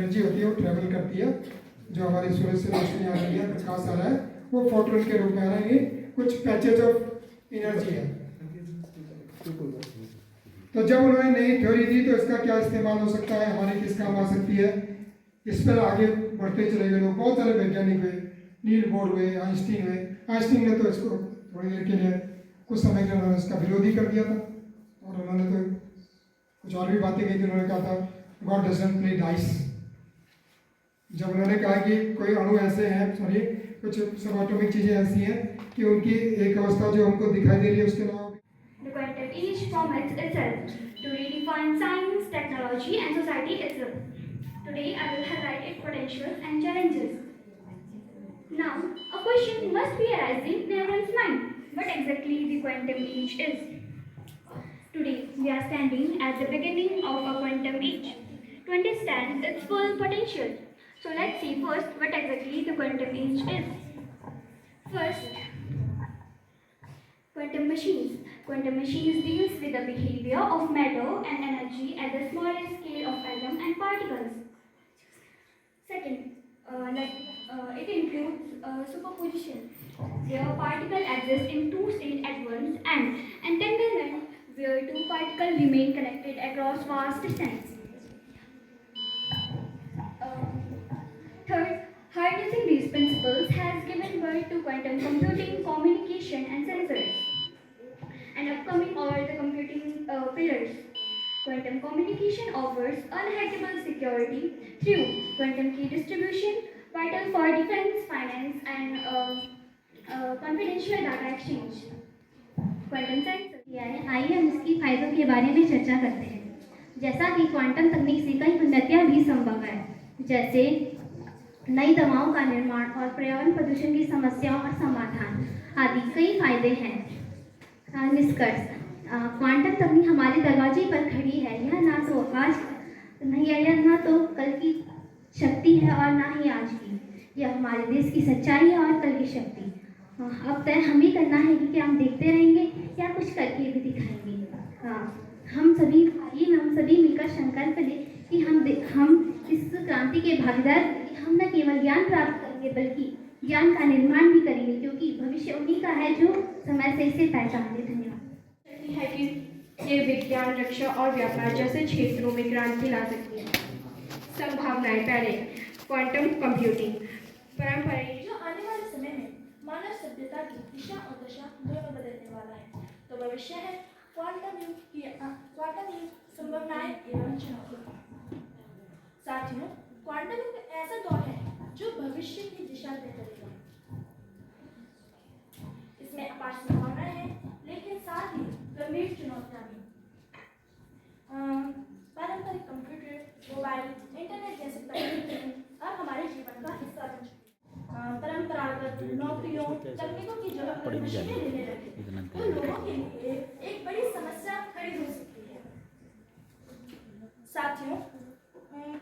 Energy होती है वो ट्रैवल करती है, जो हमारे सूरज से रोशनी आ रही है, प्रकाश आ रहा है, वो फोटोन के रूप में आ रहा है। ये कुछ पैचेज ऑफ एनर्जी है। तो जब उन्होंने नई थ्योरी दी तो इसका क्या इस्तेमाल हो सकता है, हमारे किस काम आ सकती है, इस पर आगे बढ़ते चले गए लोग। बहुत सारे वैज्ञानिक हुए, नील बोर हुए, आइंस्टीन हुए। आइंस्टीन ने तो इसको थोड़ी देर के लिए कुछ समय के लिए उन्होंने इसका विरोध ही कर दिया था, और उन्होंने तो कुछ और भी बातें कही थी। उन्होंने कहा था गॉड डजंट प्ले डाइस। जब उन्होंने कहा कि कोई अणु ऐसे हैं, सॉरी कुछ सब एटॉमिक चीज़ें ऐसी हैं कि उनकी एक अवस्था जो हमको दिखाई दे रही है उसके अलावा The quantum age formats itself to redefine science, technology, and society itself. Today, I will highlight its potentials and challenges. Now, a question must be arising in everyone's mind: what exactly the quantum age is? Today, we are standing at the beginning of a quantum age to understand its full potential. So, let's see first what exactly the quantum age is. First, quantum machines. Quantum machines deals with the behavior of matter and energy at the smallest scale of atoms and particles. Second, it includes superposition, where particles exist in two states at once, and entanglement, where two particles remain connected across vast distance. Third, harnessing these principles has given birth to quantum computing, communication, and sensors. And upcoming are the computing pillars. Quantum communication offers unhackable security through quantum key distribution, vital for defense, finance, and confidential data exchange. Quantum sensor. आइए हम इसकी फायदों के बारे में चर्चा करते हैं। जैसा कि क्वांटम तकनीक से कई उन्नतियां भी संभव है, जैसे नई दवाओं का निर्माण और पर्यावरण प्रदूषण की समस्याओं और समाधान आदि कई फायदे हैं। निष्कर्ष, क्वांटम तकनीक हमारे दरवाजे पर खड़ी है। यह ना तो आज नहीं है, यह ना तो कल की शक्ति है और ना ही आज की। यह हमारे देश की सच्चाई है और कल की शक्ति। अब तय हमें करना है कि क्या हम देखते रहेंगे या कुछ करके भी दिखाएंगे। हम सभी मिलकर संकल्प लें कि हम इस क्रांति के भागीदार। हम न केवल ज्ञान प्राप्त करेंगे बल्कि ज्ञान का निर्माण भी करेंगे, क्योंकि भविष्य उन्हीं का है जो समय से इसे पहचाने। धन्यवाद। है कि ये विज्ञान, रक्षा और व्यापार जैसे क्षेत्रों में क्रांति ला सकती है। संभावनाएं। पहले, क्वांटम कंप्यूटिंग परंपराएं। जो आने वाले समय में मानव सभ्यता की दिशा और दशा दोनों बदलने वाला है। तो भविष्य है क्वांटम युग, संभावनाएं एवं चुनौतियां। साथियों, क्वांटम युग ऐसा दौर है जो भविष्य की दिशा तय करेगा। इसमें अपार संभावनाएं हैं, लेकिन साथ ही गंभीर चुनौतियां भी। पारंपरिक कंप्यूटर, मोबाइल, इंटरनेट जैसे तकनीकें अब हमारे जीवन का हिस्सा बन चुकी हैं। परंपरागत नौकरियों, तकनीकों की जगह पर मशीनें लेने लगी, तो लोगों के लिए एक बड़ी समस्या खड़ी हो सकती है। साथियों,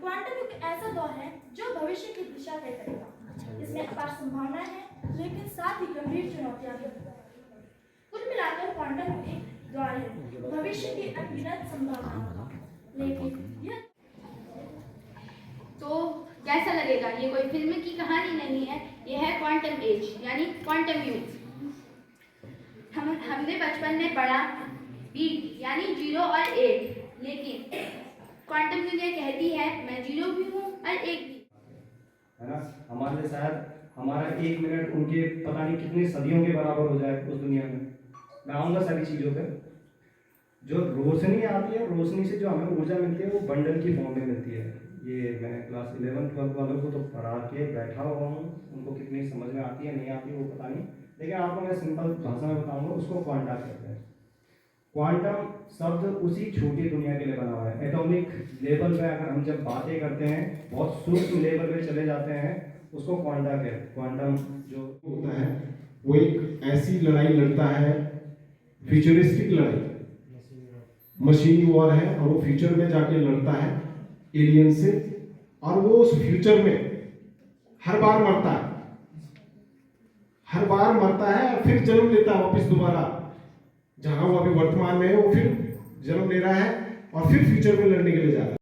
क्वांटम युग ऐसा दौर है जो भविष्य की दिशा तय करेगा। इसमें अपार संभावनाएं हैं, लेकिन साथ ही गंभीर चुनौतियां भी। कुल मिलाकर क्वांटम युग एक द्वार है भविष्य की अनगिनत संभावनाओं, लेकिन यह तो कैसा लगेगा? ये कोई फिल्म की कहानी नहीं है, ये है क्वांटम एज यानी क्वांटम युग। हमने बचपन में पढ़ा बीट यानी 0 और 1, लेकिन क्वांटम युग ये कहती है मैं 0 भी हूँ और 1 भी, है ना। हमारे शायद हमारा 1 मिनट उनके पता नहीं कितने सदियों के बराबर हो जाए उस दुनिया में। मैं आऊँगा सारी चीज़ों पे। जो रोशनी आती है, रोशनी से जो हमें ऊर्जा मिलती है वो बंडल की फॉर्म में मिलती है। ये मैंने क्लास 11-12 वालों को तो पढ़ा के बैठा हुआ हूँ, उनको कितनी समझ में आती है नहीं आती वो पता नहीं, लेकिन आपको मैं सिंपल भाषा में बताऊँगा। उसको क्वांटा कहते हैं। क्वांटम शब्द उसी छोटी दुनिया के लिए बना हुआ है। एटॉमिक लेवल पे अगर हम जब बातें करते हैं, बहुत सूक्ष्म लेवल पे चले जाते हैं, उसको क्वांटा कहते हैं। क्वांटम जो होता है वो एक ऐसी लड़ाई लड़ता है, फ्यूचरिस्टिक लड़ाई, मशीनी वॉर है, और वो फ्यूचर में जाके लड़ता है एलियन से, और वो उस फ्यूचर में हर बार मरता है और फिर जन्म लेता है वापस दोबारा। जहां वो अभी वर्तमान में है वो फिर जन्म ले रहा है और फिर फ्यूचर में लड़ने के लिए जा रहा है।